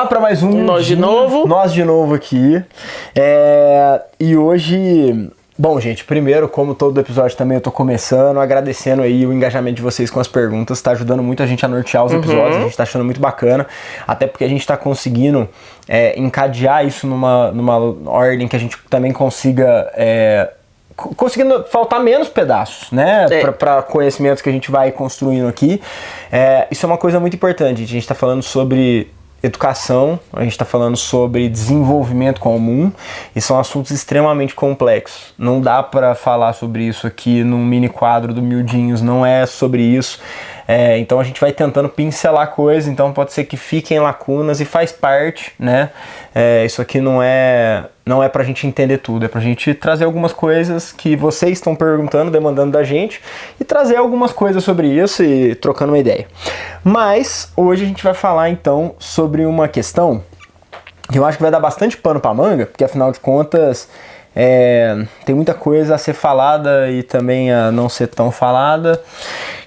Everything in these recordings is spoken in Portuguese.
lá para mais um Nós de novo. Nós de novo aqui. E hoje... Bom, gente, primeiro, como todo episódio também eu tô começando, agradecendo aí o engajamento de vocês com as perguntas, tá ajudando muito a gente a nortear os episódios, a gente tá achando muito bacana, até porque a gente tá conseguindo encadear isso numa ordem que a gente também consiga... conseguindo faltar menos pedaços, né, para conhecimentos que a gente vai construindo aqui. Isso é uma coisa muito importante. A gente está falando sobre educação, a gente está falando sobre desenvolvimento comum, e são assuntos extremamente complexos. Não dá para falar sobre isso aqui num mini quadro do Miudinhos, não é sobre isso. Então a gente vai tentando pincelar coisas, então pode ser que fiquem lacunas e faz parte, né? Isso aqui não é pra gente entender tudo, é pra gente trazer algumas coisas que vocês estão perguntando, demandando da gente, e trazer algumas coisas sobre isso e trocando uma ideia. Mas hoje a gente vai falar então sobre uma questão que eu acho que vai dar bastante pano pra manga, porque afinal de contas tem muita coisa a ser falada e também a não ser tão falada,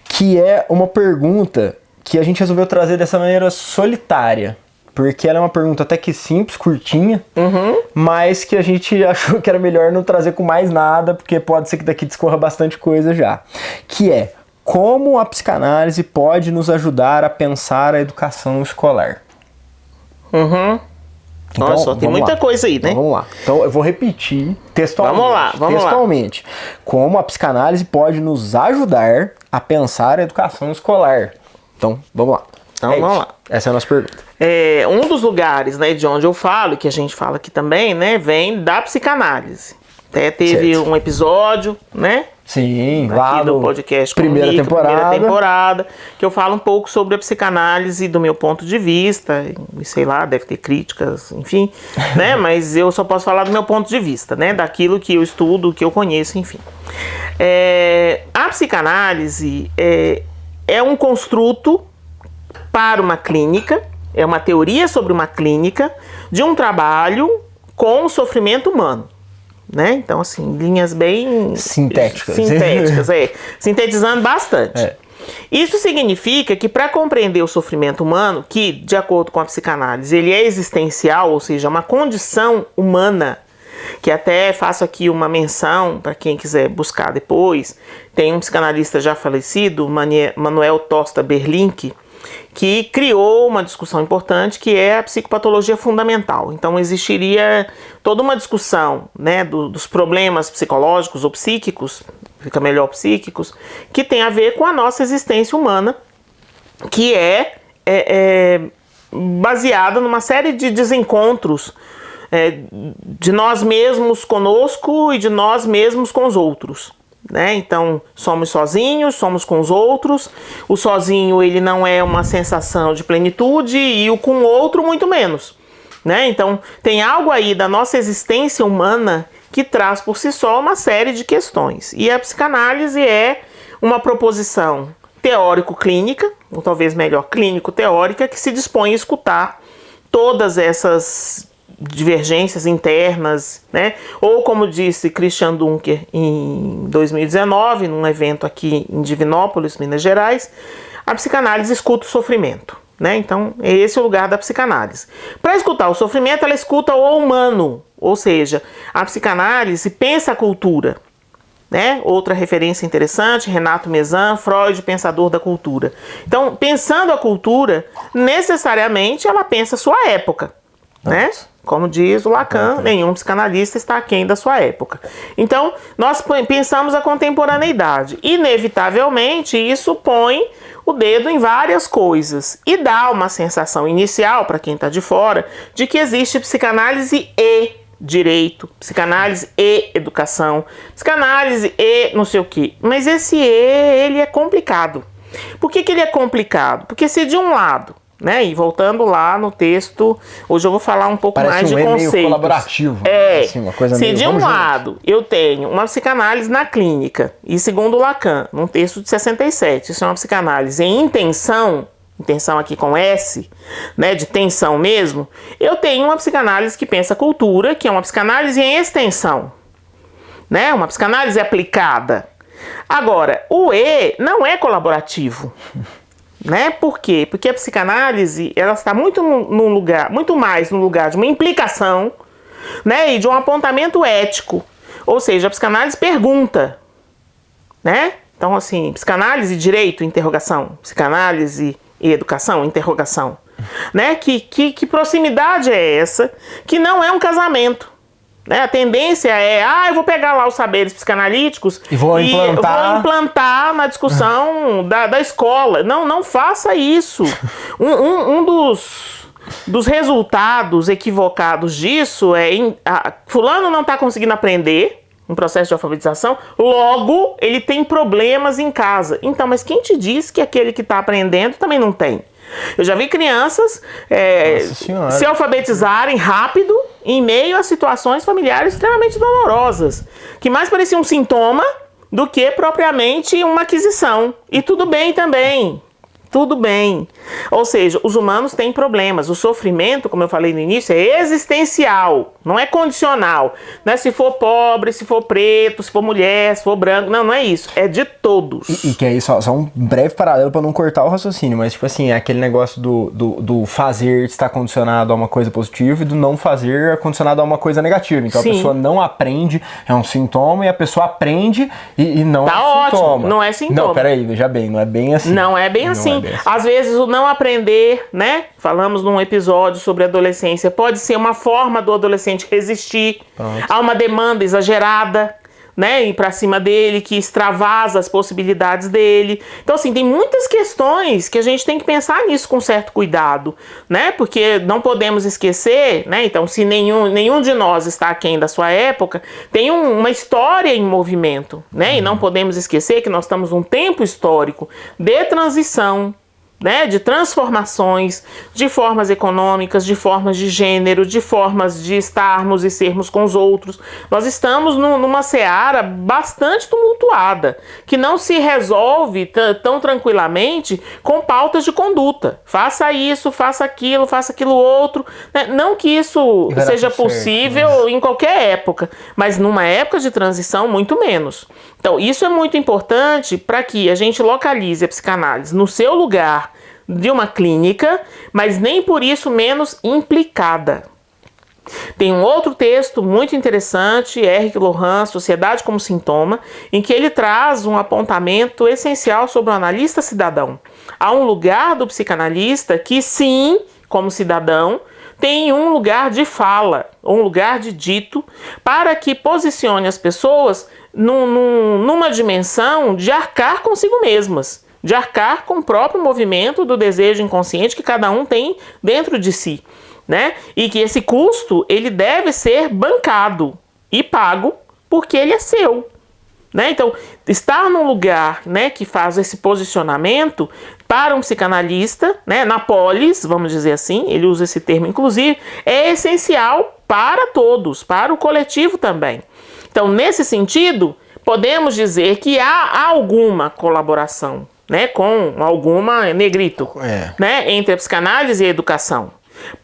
que é uma pergunta que a gente resolveu trazer dessa maneira solitária, porque ela é uma pergunta até que simples, curtinha, mas que a gente achou que era melhor não trazer com mais nada, porque pode ser que daqui discorra bastante coisa já, que é: como a psicanálise pode nos ajudar a pensar a educação escolar? Então, nossa, tem muita coisa aí, né? Então, vamos lá. Então eu vou repetir textualmente. Vamos lá. Como a psicanálise pode nos ajudar a pensar a educação escolar? Então, vamos lá. Vamos lá. Essa é a nossa pergunta. Um dos lugares, né, de onde eu falo, que a gente fala aqui também, né, vem da psicanálise. Até teve um episódio, né? Sim, aqui lá do no podcast primeira temporada, que eu falo um pouco sobre a psicanálise do meu ponto de vista, e sei lá, deve ter críticas, enfim, né? Mas eu só posso falar do meu ponto de vista, né? Daquilo que eu estudo, que eu conheço, enfim. A psicanálise é um construto para uma clínica, é uma teoria sobre uma clínica de um trabalho com o sofrimento humano. Né? Então, assim, linhas bem sintéticas, sintetizando bastante. Isso significa que, para compreender o sofrimento humano, que, de acordo com a psicanálise, ele é existencial, ou seja, uma condição humana, que até faço aqui uma menção para quem quiser buscar depois, tem um psicanalista já falecido, Manuel Tosta Berlink, que criou uma discussão importante, que é a psicopatologia fundamental. Então existiria toda uma discussão, né, dos problemas psicológicos ou psíquicos, fica melhor psíquicos, que tem a ver com a nossa existência humana, que é baseada numa série de desencontros de nós mesmos conosco e de nós mesmos com os outros. Né? Então, somos sozinhos, somos com os outros. O sozinho, ele não é uma sensação de plenitude, e o com o outro muito menos, né? Então, tem algo aí da nossa existência humana que traz por si só uma série de questões. E a psicanálise é uma proposição teórico-clínica, ou talvez melhor, clínico-teórica, que se dispõe a escutar todas essas divergências internas, né? Ou como disse Christian Dunker em 2019, num evento aqui em Divinópolis, Minas Gerais, a psicanálise escuta o sofrimento, né? Então, esse é o lugar da psicanálise. Para escutar o sofrimento, ela escuta o humano, ou seja, a psicanálise pensa a cultura, né? Outra referência interessante, Renato Mezan, Freud, pensador da cultura. Então, pensando a cultura, necessariamente ela pensa a sua época, né? Como diz o Lacan, nenhum psicanalista está aquém da sua época. Então, nós pensamos a contemporaneidade. Inevitavelmente, isso põe o dedo em várias coisas e dá uma sensação inicial, para quem está de fora, de que existe psicanálise e direito, psicanálise e educação, psicanálise e não sei o quê. Mas esse ele é complicado. Por que ele é complicado? Porque se de um lado, né, e voltando lá no texto, hoje eu vou falar um pouco mais de conceitos. Meio colaborativo. Assim, uma coisa se de um lado eu tenho uma psicanálise na clínica, e segundo Lacan, num texto de 67, isso é uma psicanálise em intenção aqui com S, né, de tensão mesmo, eu tenho uma psicanálise que pensa cultura, que é uma psicanálise em extensão, né, uma psicanálise aplicada. Agora, o E não é colaborativo. né? Por quê? Porque a psicanálise, ela está muito mais no lugar de uma implicação, né? E de um apontamento ético. Ou seja, a psicanálise pergunta, né? Então, assim, psicanálise, direito, interrogação. Psicanálise e educação, interrogação. Né? Que proximidade é essa? Que não é um casamento. Né? A tendência é, eu vou pegar lá os saberes psicanalíticos e vou implantar na discussão da escola. Não faça isso. Um dos resultados equivocados disso é fulano não está conseguindo aprender um processo de alfabetização, logo ele tem problemas em casa. Então, mas quem te diz que aquele que está aprendendo também não tem? Eu já vi crianças se alfabetizarem rápido em meio a situações familiares extremamente dolorosas, que mais parecia um sintoma do que propriamente uma aquisição. E tudo bem também. Tudo bem. Ou seja, os humanos têm problemas. O sofrimento, como eu falei no início, é existencial, não é condicional. Não é se for pobre, se for preto, se for mulher, se for branco. Não é isso. É de todos. E que aí, só um breve paralelo para não cortar o raciocínio, mas tipo assim, é aquele negócio do fazer estar condicionado a uma coisa positiva e do não fazer é condicionado a uma coisa negativa. Então, sim, a pessoa não aprende, é um sintoma, e a pessoa aprende e não é um sintoma. Ótimo, não é sintoma. Não, peraí, veja bem, não é bem assim. Não é bem assim. Às vezes o não aprender, né? Falamos num episódio sobre adolescência, pode ser uma forma do adolescente resistir a uma demanda exagerada, né? Ir pra cima dele, que extravasa as possibilidades dele. Então, assim, tem muitas questões que a gente tem que pensar nisso com certo cuidado, né? Porque não podemos esquecer, né? Então, se nenhum de nós está aquém da sua época, tem uma história em movimento, né? E não podemos esquecer que nós estamos num tempo histórico de transição, né, de transformações, de formas econômicas, de formas de gênero, de formas de estarmos e sermos com os outros. Nós estamos numa seara bastante tumultuada, que não se resolve tão tranquilamente com pautas de conduta. Faça isso, faça aquilo outro. Né? Não que isso seja possível em qualquer época, mas numa época de transição, muito menos. Então, isso é muito importante para que a gente localize a psicanálise no seu lugar de uma clínica, mas nem por isso menos implicada. Tem um outro texto muito interessante, Eric Lohan, Sociedade como Sintoma, em que ele traz um apontamento essencial sobre o analista cidadão. Há um lugar do psicanalista que, sim, como cidadão, tem um lugar de fala, um lugar de dito, para que posicione as pessoas numa dimensão de arcar consigo mesmas, de arcar com o próprio movimento do desejo inconsciente que cada um tem dentro de si, né? E que esse custo, ele deve ser bancado e pago porque ele é seu, né? Então, estar num lugar, né, que faz esse posicionamento para um psicanalista, né, na polis, vamos dizer assim, ele usa esse termo inclusive, é essencial para todos, para o coletivo também. Então, nesse sentido, podemos dizer que há alguma colaboração, né, com alguma negrito, né, entre a psicanálise e a educação.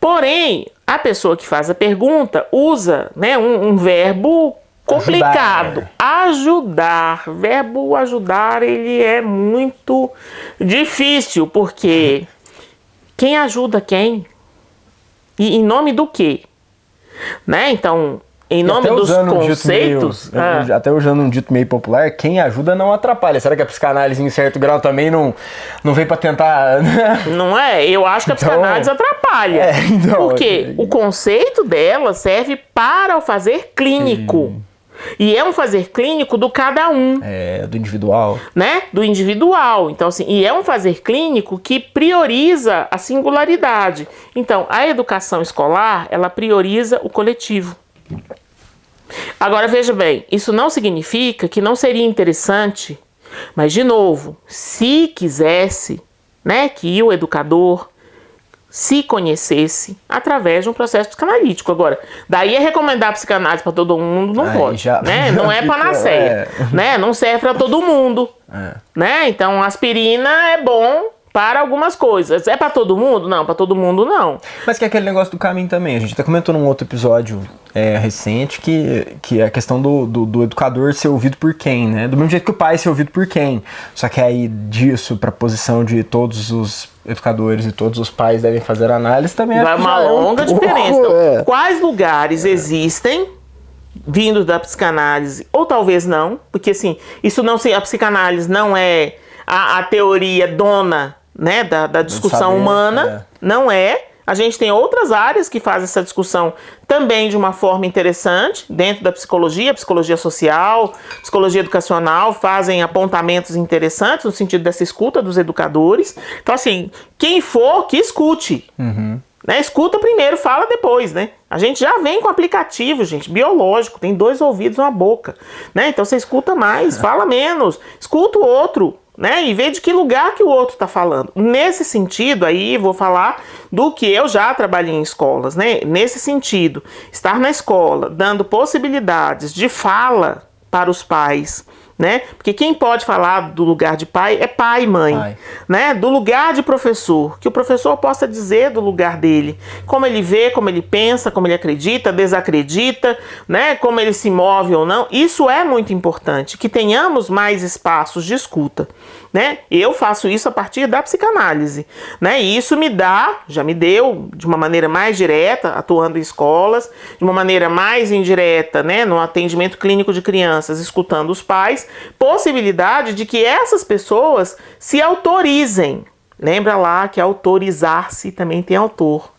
Porém, a pessoa que faz a pergunta usa, né, um verbo complicado. Ajudar. Verbo ajudar, ele é muito difícil, porque quem ajuda quem? E em nome do quê? Né? Então, em nome dos conceitos... até usando um dito meio popular, quem ajuda não atrapalha. Será que a psicanálise, em certo grau, também não veio para tentar... Não é? Eu acho que a psicanálise atrapalha. Porque o conceito dela serve para o fazer clínico. E é um fazer clínico do cada um. Do individual. Né? Do individual. Então, assim, e é um fazer clínico que prioriza a singularidade. Então, a educação escolar, ela prioriza o coletivo. Agora, veja bem, isso não significa que não seria interessante, mas, de novo, se quisesse, né, que o educador se conhecesse através de um processo psicanalítico. Agora, daí é recomendar a psicanálise para todo mundo, não pode, né? Não é panaceia, né? Não serve para todo mundo, né? Então, aspirina é bom para algumas coisas. É para todo mundo? Não, para todo mundo não. Mas que é aquele negócio do caminho também. A gente até comentou num outro episódio recente que é a questão do educador ser ouvido por quem, né? Do mesmo jeito que o pai ser ouvido por quem. Só que aí disso para a posição de todos os educadores e todos os pais devem fazer análise também. Vai uma longa diferença. Então, quais lugares existem vindo da psicanálise, ou talvez não, porque assim, a psicanálise não é a teoria dona, né, da discussão humana, não é. A gente tem outras áreas que fazem essa discussão também de uma forma interessante, dentro da psicologia social, psicologia educacional, fazem apontamentos interessantes no sentido dessa escuta dos educadores. Então, assim, quem for, que escute. Né? Escuta primeiro, fala depois, né? A gente já vem com aplicativo, gente, biológico, tem 2 ouvidos e uma boca, né? Então você escuta mais, fala menos, escuta o outro, né? E vê de que lugar que o outro está falando. Nesse sentido, aí vou falar do que eu já trabalhei em escolas, né? Nesse sentido, estar na escola, dando possibilidades de fala para os pais, né? Porque quem pode falar do lugar de pai é pai e mãe, né? Do lugar de professor, que o professor possa dizer do lugar dele, como ele vê, como ele pensa, como ele acredita, desacredita, né? Como ele se move ou não. Isso é muito importante, que tenhamos mais espaços de escuta, né? Eu faço isso a partir da psicanálise, né? E isso já me deu de uma maneira mais direta, atuando em escolas, de uma maneira mais indireta, né? No atendimento clínico de crianças, escutando os pais, possibilidade de que essas pessoas se autorizem. Lembra lá que autorizar-se também tem autor,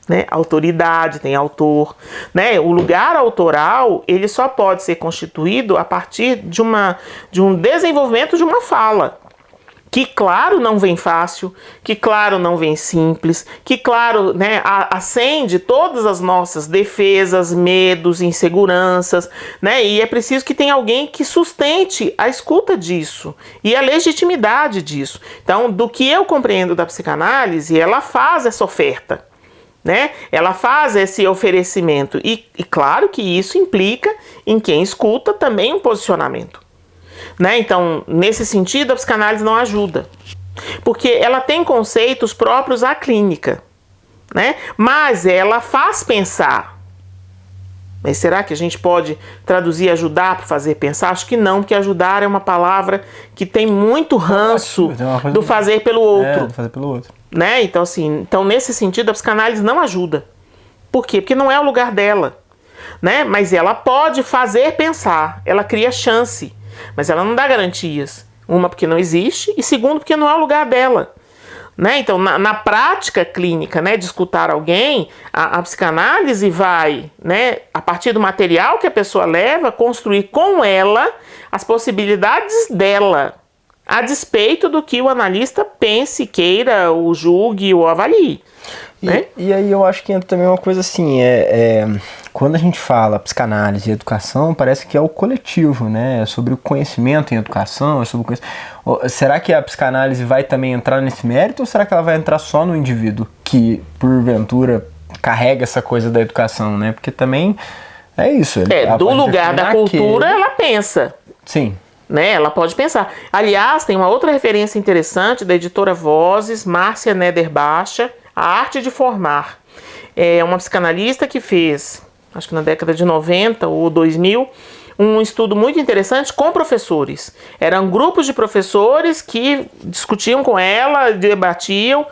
né? Autoridade tem autor, né? O lugar autoral, ele só pode ser constituído a partir de um desenvolvimento de uma fala. Que, claro, não vem fácil, que, claro, não vem simples, que, claro, né, acende todas as nossas defesas, medos, inseguranças, né? E é preciso que tenha alguém que sustente a escuta disso e a legitimidade disso. Então, do que eu compreendo da psicanálise, ela faz essa oferta, né? Ela faz esse oferecimento e claro que isso implica em quem escuta também um posicionamento. Né? Então, nesse sentido, a psicanálise não ajuda, porque ela tem conceitos próprios à clínica, né? Mas ela faz pensar. Mas será que a gente pode traduzir ajudar para fazer pensar? Acho que não, porque ajudar é uma palavra que tem muito ranço do fazer pelo outro. Fazer pelo outro. Né? Então, assim, nesse sentido, a psicanálise não ajuda. Por quê? Porque não é o lugar dela, né? Mas ela pode fazer pensar, ela cria chance. Mas ela não dá garantias. Uma, porque não existe, e segundo, porque não é o lugar dela. Né? Então, na prática clínica, né, de escutar alguém, a psicanálise vai, né, a partir do material que a pessoa leva, construir com ela as possibilidades dela, a despeito do que o analista pense, queira, ou julgue, ou avalie. Né? E aí eu acho que entra também uma coisa assim, quando a gente fala psicanálise e educação, parece que é o coletivo, né? É sobre o conhecimento em educação, é sobre será que a psicanálise vai também entrar nesse mérito ou será que ela vai entrar só no indivíduo que, porventura, carrega essa coisa da educação, né? Porque também é isso. Do lugar da cultura, ela pensa. Sim. Né? Ela pode pensar. Aliás, tem uma outra referência interessante da editora Vozes, Márcia Nederbacha, A Arte de Formar. É uma psicanalista que fez, acho que na década de 90 ou 2000, um estudo muito interessante com professores. Eram grupos de professores que discutiam com ela, debatiam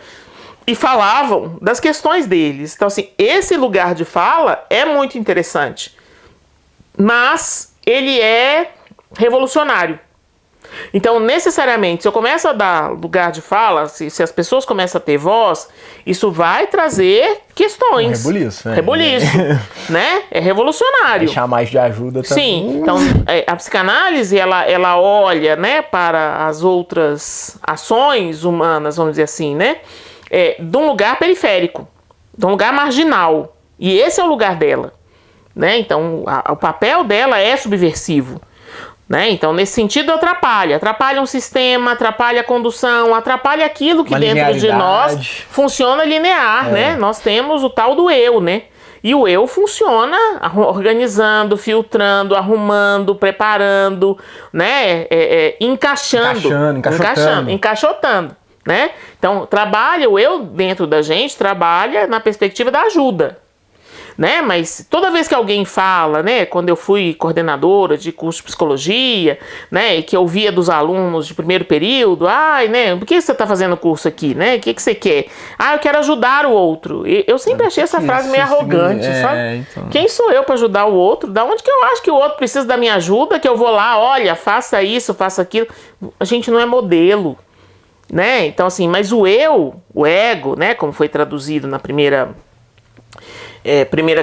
e falavam das questões deles. Então, assim, esse lugar de fala é muito interessante, mas ele é revolucionário. Então, necessariamente, se eu começo a dar lugar de fala, se as pessoas começam a ter voz, isso vai trazer questões. Rebuliço, né? É revolucionário. Deixar mais de ajuda também. Sim, então a psicanálise, ela olha, né, para as outras ações humanas, vamos dizer assim, né? De um lugar periférico, de um lugar marginal. E esse é o lugar dela, né? Então, o papel dela é subversivo. Né? Então, nesse sentido, atrapalha um sistema, atrapalha a condução, atrapalha aquilo que dentro de nós funciona linear, né? Nós temos o tal do eu, né? E o eu funciona organizando, filtrando, arrumando, preparando, né? Encaixotando. né? Então, o eu dentro da gente trabalha na perspectiva da ajuda, né? Mas toda vez que alguém fala, né? Quando eu fui coordenadora de curso de psicologia, né? E que eu via dos alunos de primeiro período, né? Por que você está fazendo curso aqui, né? O que você quer? Eu quero ajudar o outro. Eu sempre achei essa frase meio arrogante, sabe? Então... Quem sou eu para ajudar o outro? Da onde que eu acho que o outro precisa da minha ajuda? Que eu vou lá, olha, faça isso, faça aquilo. A gente não é modelo, né? Então assim, mas o ego, né? Como foi traduzido na primeira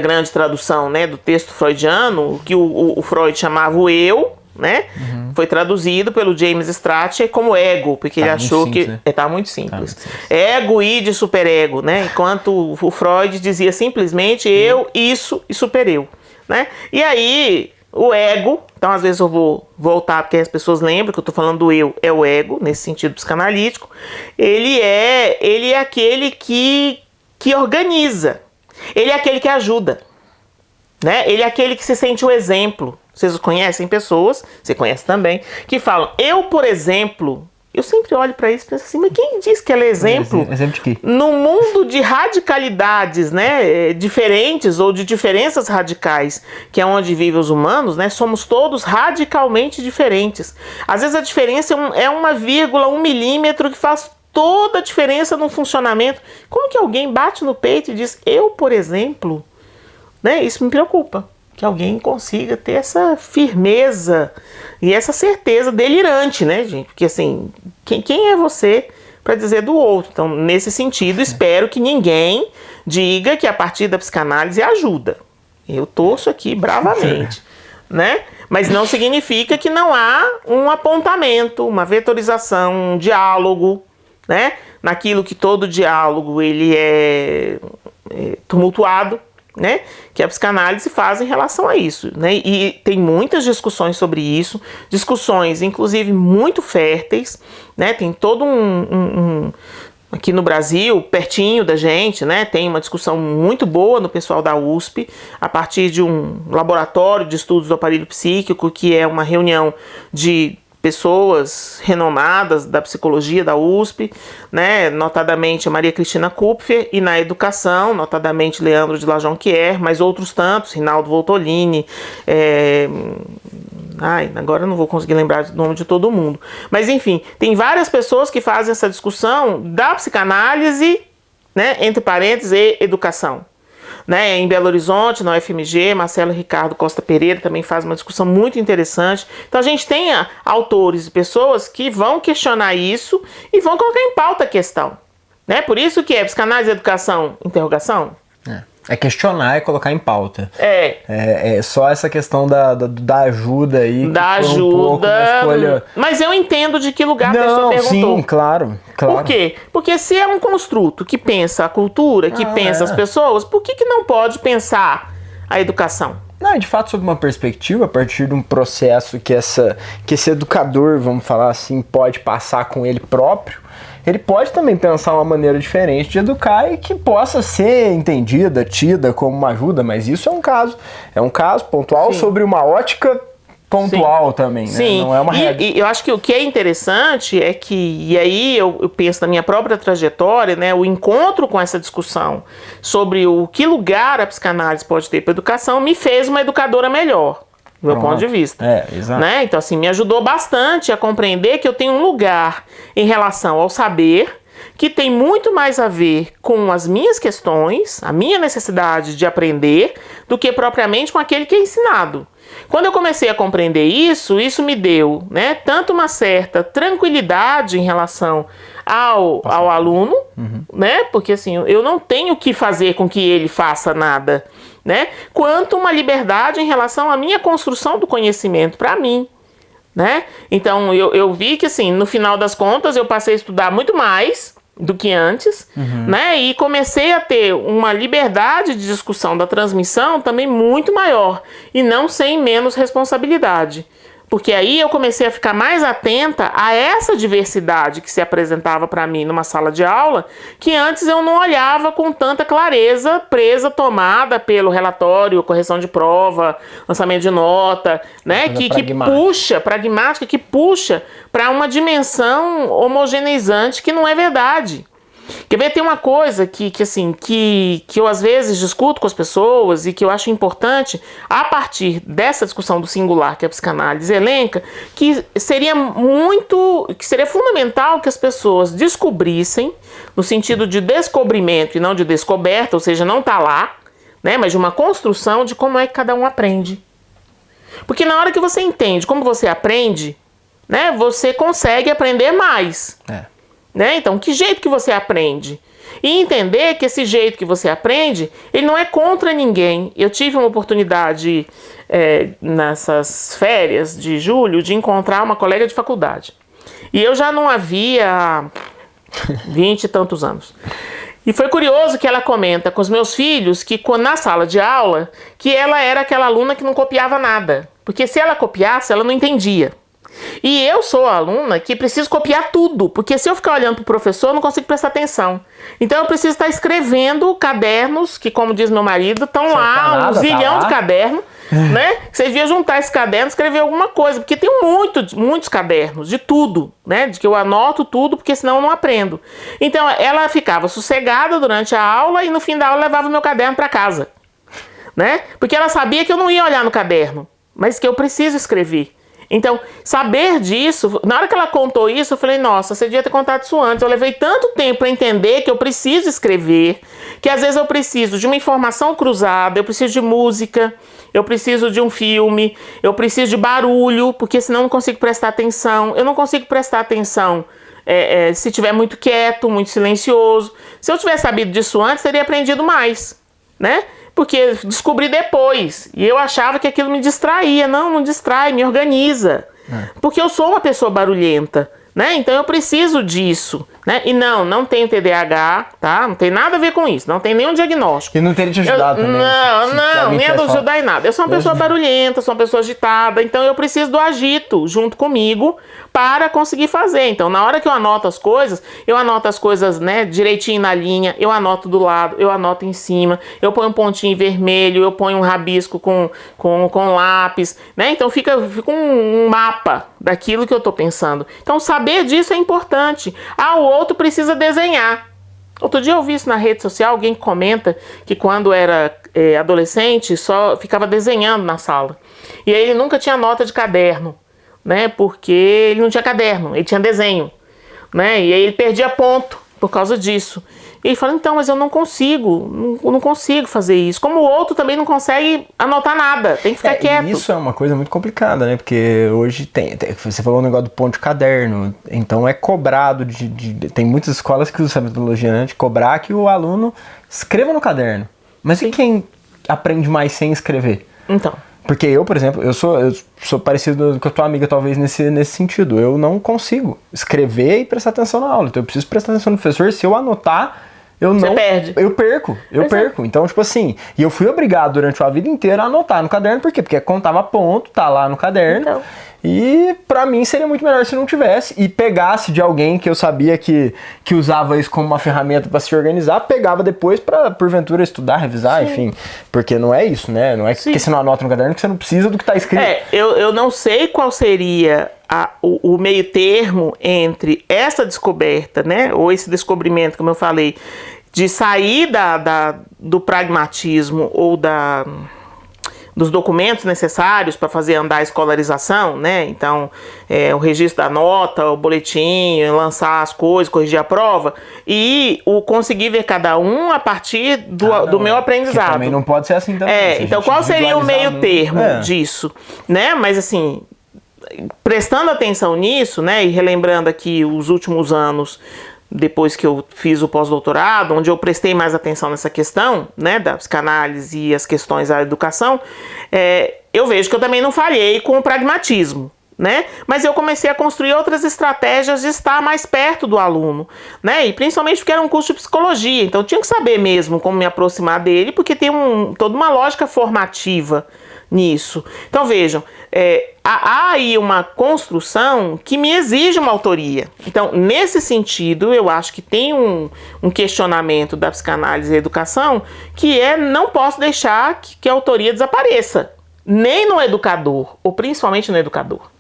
grande tradução, né, do texto freudiano, que o Freud chamava o eu, né, foi traduzido pelo James Strachey como ego, porque ele achou simples, que está muito simples. Ego, id, superego, né, enquanto o Freud dizia simplesmente eu, isso e supereu, né. E aí o ego, então às vezes eu vou voltar porque as pessoas lembram que eu estou falando do eu, é o ego nesse sentido psicanalítico. Ele é aquele que organiza. Ele é aquele que ajuda, né? Ele é aquele que se sente o exemplo. Vocês conhecem pessoas, você conhece também, que falam, eu, por exemplo, eu sempre olho para isso e penso assim, mas quem diz que ela é exemplo? Exemplo de quê? No mundo de radicalidades, né, diferentes ou de diferenças radicais, que é onde vivem os humanos, né, somos todos radicalmente diferentes. Às vezes a diferença é uma vírgula, 1 milímetro que faz toda a diferença no funcionamento. Como que alguém bate no peito e diz, eu, por exemplo, né? Isso me preocupa. Que alguém consiga ter essa firmeza e essa certeza delirante, né, gente? Porque assim, quem é você para dizer do outro? Então, nesse sentido, espero que ninguém diga que a partir da psicanálise ajuda. Eu torço aqui bravamente, né? Mas não significa que não há um apontamento, uma vetorização, um diálogo, né? Naquilo que todo diálogo ele é tumultuado, né? Que a psicanálise faz em relação a isso, né? E tem muitas discussões sobre isso, discussões inclusive muito férteis, né? Tem todo aqui no Brasil, pertinho da gente, né? Tem uma discussão muito boa no pessoal da USP, a partir de um laboratório de estudos do aparelho psíquico, que é uma reunião de pessoas renomadas da psicologia da USP, né, notadamente a Maria Cristina Kupfer, e na educação, notadamente Leandro de La Jonquière, mas outros tantos, Rinaldo Voltolini, agora eu não vou conseguir lembrar o nome de todo mundo. Mas enfim, tem várias pessoas que fazem essa discussão da psicanálise, né, entre parênteses, e educação. Né, em Belo Horizonte, na UFMG, Marcelo Ricardo Costa Pereira também faz uma discussão muito interessante. Então a gente tem autores e pessoas que vão questionar isso e vão colocar em pauta a questão. Né? Por isso que é psicanálise e educação, interrogação. É questionar e colocar em pauta. É só essa questão da ajuda aí. Da ajuda. Mas eu entendo de que lugar a pessoa perguntou. Sim, claro. Por quê? Porque se é um construto que pensa a cultura, que pensa as pessoas, por que não pode pensar a educação? Não, de fato, sob uma perspectiva, a partir de um processo que esse educador, vamos falar assim, pode passar com ele próprio, ele pode também pensar uma maneira diferente de educar e que possa ser entendida, tida como uma ajuda, mas isso é um caso pontual. Sim. Sobre uma ótica pontual. Sim. Também, né? Sim. Não é uma regra. E eu acho que o que é interessante é que, e aí eu penso na minha própria trajetória, né, o encontro com essa discussão sobre o que lugar a psicanálise pode ter para a educação me fez uma educadora melhor. Do meu ponto de vista. Exato. Né? Então, assim, me ajudou bastante a compreender que eu tenho um lugar em relação ao saber que tem muito mais a ver com as minhas questões, a minha necessidade de aprender, do que propriamente com aquele que é ensinado. Quando eu comecei a compreender isso me deu, né, tanto uma certa tranquilidade em relação ao aluno, né, porque assim, eu não tenho que fazer com que ele faça nada, né, quanto uma liberdade em relação à minha construção do conhecimento para mim, né. Então eu vi que assim, no final das contas eu passei a estudar muito mais do que antes, né, e comecei a ter uma liberdade de discussão da transmissão também muito maior, e não sem menos responsabilidade. Porque aí eu comecei a ficar mais atenta a essa diversidade que se apresentava para mim numa sala de aula, que antes eu não olhava com tanta clareza, presa, tomada pelo relatório, correção de prova, lançamento de nota, né? Que puxa, pragmática, que puxa para uma dimensão homogeneizante que não é verdade. Quer ver, tem uma coisa que eu às vezes discuto com as pessoas e que eu acho importante, a partir dessa discussão do singular que a psicanálise elenca, que seria fundamental que as pessoas descobrissem, no sentido de descobrimento e não de descoberta, ou seja, não tá lá, né, mas de uma construção de como é que cada um aprende. Porque na hora que você entende como você aprende, né, você consegue aprender mais. Né? Então, que jeito que você aprende? E entender que esse jeito que você aprende, ele não é contra ninguém. Eu tive uma oportunidade nessas férias de julho de encontrar uma colega de faculdade. E eu já não a via há 20 e tantos anos. E foi curioso que ela comenta com os meus filhos que na sala de aula, que ela era aquela aluna que não copiava nada. Porque se ela copiasse, ela não entendia. E eu sou a aluna que preciso copiar tudo, porque se eu ficar olhando para o professor, eu não consigo prestar atenção. Então eu preciso estar escrevendo cadernos, que como diz meu marido, estão lá, um zilhão de cadernos, né? Você devia juntar esse caderno e escrever alguma coisa, porque tem muitos cadernos, de tudo, né? De que eu anoto tudo, porque senão eu não aprendo. Então ela ficava sossegada durante a aula e no fim da aula levava o meu caderno para casa, né? Porque ela sabia que eu não ia olhar no caderno, mas que eu preciso escrever. Então, saber disso, na hora que ela contou isso, eu falei, nossa, você devia ter contado isso antes. Eu levei tanto tempo para entender que eu preciso escrever, que às vezes eu preciso de uma informação cruzada, eu preciso de música, eu preciso de um filme, eu preciso de barulho, porque senão eu não consigo prestar atenção. Eu não consigo prestar atenção se estiver muito quieto, muito silencioso. Se eu tivesse sabido disso antes, teria aprendido mais, né? Porque descobri depois. E eu achava que aquilo me distraía. Não distrai, me organiza. Porque eu sou uma pessoa barulhenta, né? Então eu preciso disso, né? E não tenho TDAH, tá? Não tem nada a ver com isso. Não tem nenhum diagnóstico. E não teria te ajudado também. Não, nem ajudar em nada. Eu sou uma pessoa barulhenta, sou uma pessoa agitada. Então eu preciso do agito junto comigo para conseguir fazer. Então na hora que eu anoto as coisas, né, direitinho na linha, eu anoto do lado, eu anoto em cima, eu ponho um pontinho vermelho, eu ponho um rabisco com lápis, né? Então fica um mapa daquilo que eu tô pensando. Então saber disso é importante. O outro precisa desenhar. Outro dia eu vi isso na rede social, alguém comenta que quando era adolescente só ficava desenhando na sala. E aí ele nunca tinha nota de caderno, né? Porque ele não tinha caderno, ele tinha desenho, né? E aí ele perdia ponto por causa disso. E ele fala, então, mas eu não consigo fazer isso. Como o outro também não consegue anotar nada, tem que ficar quieto. Isso é uma coisa muito complicada, né? Porque hoje você falou um negócio do ponto de caderno, então é cobrado tem muitas escolas que usam essa metodologia, né? De cobrar que o aluno escreva no caderno. Mas e quem aprende mais sem escrever? Então... Porque eu, por exemplo, eu sou parecido com a tua amiga, talvez, nesse sentido. Eu não consigo escrever e prestar atenção na aula. Então eu preciso prestar atenção no professor. Se eu anotar, Você perde. Eu perco. Então, tipo assim, e eu fui obrigado durante a vida inteira a anotar no caderno. Por quê? Porque contava ponto, tá lá no caderno. Então. E pra mim seria muito melhor se não tivesse. E pegasse de alguém que eu sabia que usava isso como uma ferramenta pra se organizar, pegava depois pra, porventura, estudar, revisar, Sim. Enfim. Porque não é isso, né? Não é que você não anota no caderno que você não precisa do que tá escrito. Eu não sei qual seria o meio termo entre essa descoberta, né? Ou esse descobrimento, como eu falei, de sair do pragmatismo ou dos documentos necessários para fazer andar a escolarização, né? Então, o registro da nota, o boletim, lançar as coisas, corrigir a prova, e o conseguir ver cada um a partir do meu aprendizado. Que também não pode ser assim também. Então, qual seria o meio termo disso? Né? Mas, assim, prestando atenção nisso, né? E relembrando aqui os últimos anos, depois que eu fiz o pós-doutorado, onde eu prestei mais atenção nessa questão, né, da psicanálise e as questões da educação, eu vejo que eu também não falhei com o pragmatismo, né? Mas eu comecei a construir outras estratégias de estar mais perto do aluno, né? E principalmente porque era um curso de psicologia, então eu tinha que saber mesmo como me aproximar dele, porque tem toda uma lógica formativa nisso. Então vejam, há aí uma construção que me exige uma autoria. Então, nesse sentido, eu acho que tem um questionamento da psicanálise e da educação que não posso deixar que a autoria desapareça. Nem no educador, ou principalmente no educador.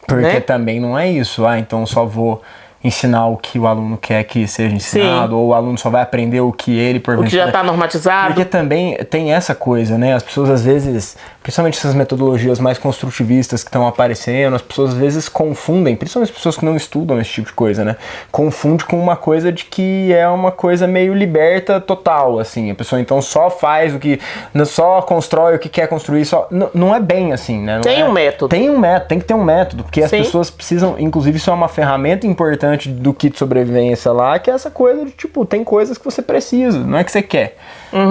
Porque também não é isso. Então só vou ensinar o que o aluno quer que seja ensinado, ou o aluno só vai aprender o que ele o que já está normatizado. Porque também tem essa coisa, né? As pessoas às vezes, principalmente essas metodologias mais construtivistas que estão aparecendo, as pessoas às vezes confundem, principalmente as pessoas que não estudam esse tipo de coisa, né? Confunde com uma coisa de que é uma coisa meio liberta total, assim. A pessoa então só faz o que, só constrói o que quer construir, não é bem assim, né? Tem um método. Tem um método, tem que ter um método, porque as pessoas precisam, inclusive isso é uma ferramenta importante do kit de sobrevivência lá, que é essa coisa de, tipo, tem coisas que você precisa, não é que você quer.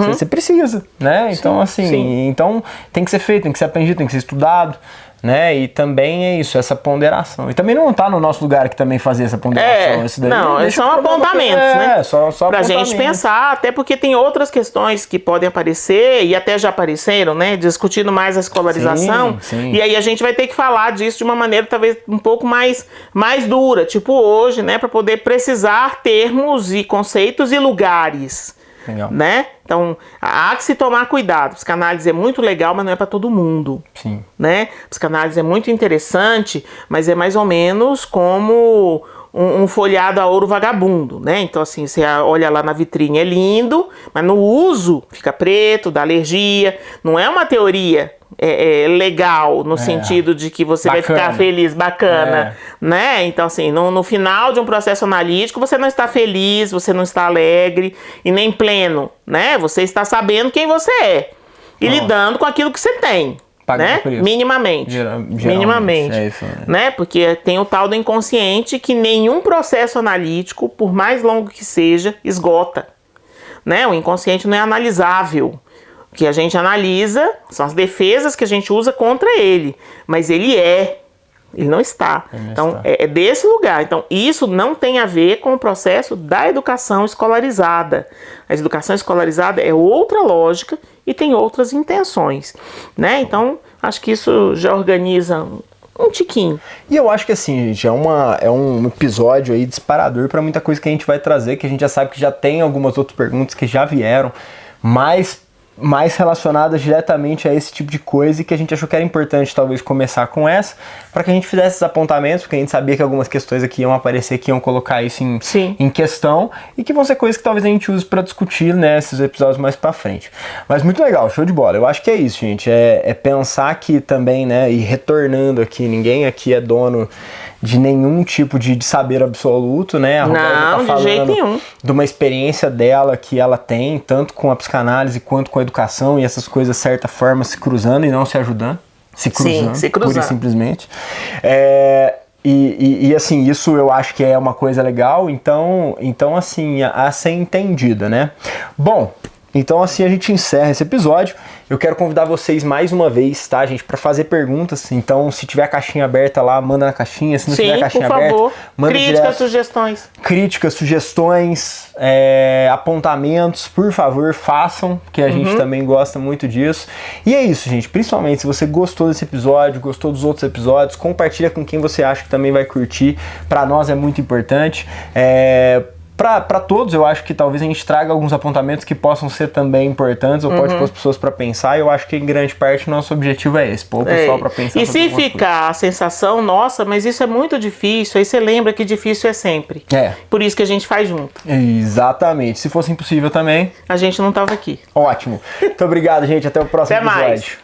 Você precisa, né? Então, então tem que ser feito, tem que ser aprendido, tem que ser estudado, né? E também é isso, essa ponderação. E também não tá no nosso lugar aqui também fazer essa ponderação. São apontamentos, né? Só pra gente pensar, até porque tem outras questões que podem aparecer, e até já apareceram, né? Discutindo mais a escolarização. Sim. E aí a gente vai ter que falar disso de uma maneira talvez um pouco mais dura, tipo hoje, né? Pra poder precisar termos e conceitos e lugares. Legal. Né? Então, há que se tomar cuidado. Psicanálise é muito legal, mas não é para todo mundo. Sim. Né? Psicanálise é muito interessante, mas é mais ou menos como um folhado a ouro vagabundo, né? Então, assim, você olha lá na vitrine, é lindo, mas no uso fica preto, dá alergia. Não é uma teoria legal, no sentido de que você vai ficar feliz, bacana, né? Então, assim, no final de um processo analítico, você não está feliz, você não está alegre e nem pleno, né? Você está sabendo quem você é e lidando com aquilo que você tem, né? Minimamente. Minimamente. É isso, né? Porque tem o tal do inconsciente que nenhum processo analítico, por mais longo que seja, esgota, né? O inconsciente não é analisável. O que a gente analisa são as defesas que a gente usa contra ele, mas ele não está. Então, é desse lugar. Então, isso não tem a ver com o processo da educação escolarizada. A educação escolarizada é outra lógica e tem outras intenções, né? Então, acho que isso já organiza um tiquinho. E eu acho que assim, gente, é um episódio aí disparador para muita coisa que a gente vai trazer, que a gente já sabe que já tem algumas outras perguntas que já vieram, mais relacionadas diretamente a esse tipo de coisa, e que a gente achou que era importante talvez começar com essa, para que a gente fizesse esses apontamentos, porque a gente sabia que algumas questões aqui iam aparecer, que iam colocar isso em questão, e que vão ser coisas que talvez a gente use para discutir, né, esses episódios mais para frente. Mas muito legal, show de bola. Eu acho que é isso, gente, é pensar que também, né, e retornando aqui, ninguém aqui é dono de nenhum tipo de saber absoluto, né? A Roberta tá falando de jeito nenhum. De uma experiência dela que ela tem, tanto com a psicanálise quanto com a educação, e essas coisas, de certa forma, se cruzando e não se ajudando. Se cruzando. Pura e simplesmente. E assim, isso eu acho que é uma coisa legal, então assim, a ser entendida, né? Bom, então assim a gente encerra esse episódio. Eu quero convidar vocês mais uma vez, tá, gente, para fazer perguntas. Então, se tiver a caixinha aberta lá, manda na caixinha. Se não tiver a caixinha aberta, manda críticas, sugestões. Críticas, sugestões, apontamentos, por favor, façam, que a gente também gosta muito disso. E é isso, gente. Principalmente, se você gostou desse episódio, gostou dos outros episódios, compartilha com quem você acha que também vai curtir. Para nós é muito importante. Para todos, eu acho que talvez a gente traga alguns apontamentos que possam ser também importantes, ou pode pôr as pessoas para pensar, e eu acho que em grande parte o nosso objetivo é esse, pôr o pessoal para pensar. E se ficar a sensação, nossa, mas isso é muito difícil, aí você lembra que difícil é sempre. Por isso que a gente faz junto. Exatamente. Se fosse impossível também, a gente não tava aqui. Ótimo. Muito obrigado, gente. Até o próximo episódio. Mais.